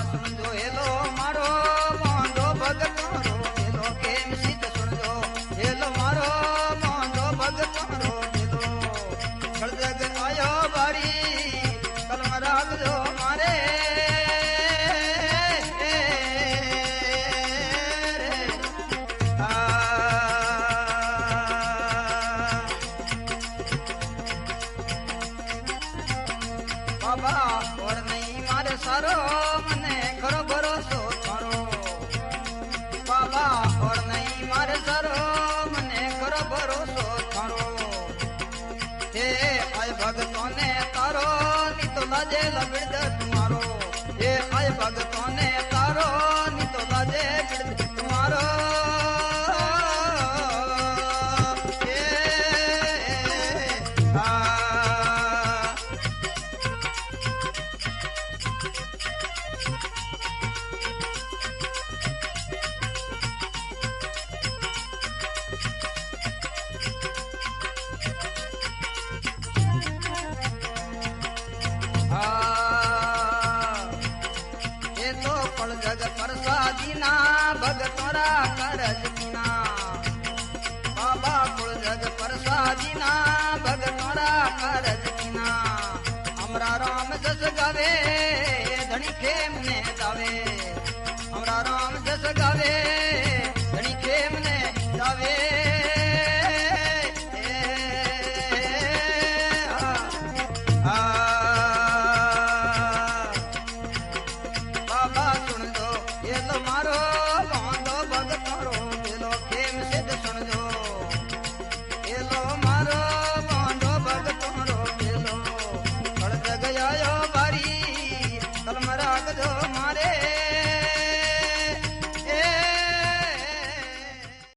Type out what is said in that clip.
सुनजो hello मारो Mondo भगतोरो hello केम सीत सुनजो hello मारो मोंडो भगतोरो हेलो खड़ जग आयो बारी कलम राखजो मारे बाबा और नहीं मारे सारो मने करो भरोसो थारो बाबा और नहीं मारे सारो मने करो भरोसो थारो हे आय भगतों ने तारो नी तो लाजे लबिड़ तुम्हारो हे आय भगतों ने तारो नी तो लाजे बिड़ तुम्हारो ये तो पल जग प्रसादीना भगतोरा करज कीना बाबा कुल जग प्रसादीना भगतोरा करज कीना हमरा राम जस गावे धनी खेम ने जावे हमरा राम जस गावे धनी खेम ने जावे मारो मोंडो भगतोरो हेलो खेम सिद्ध सुनजो हेलो मारो मोंडो भगतोरो हेलो खड़ जग आयो बारी कलम राखजो मारे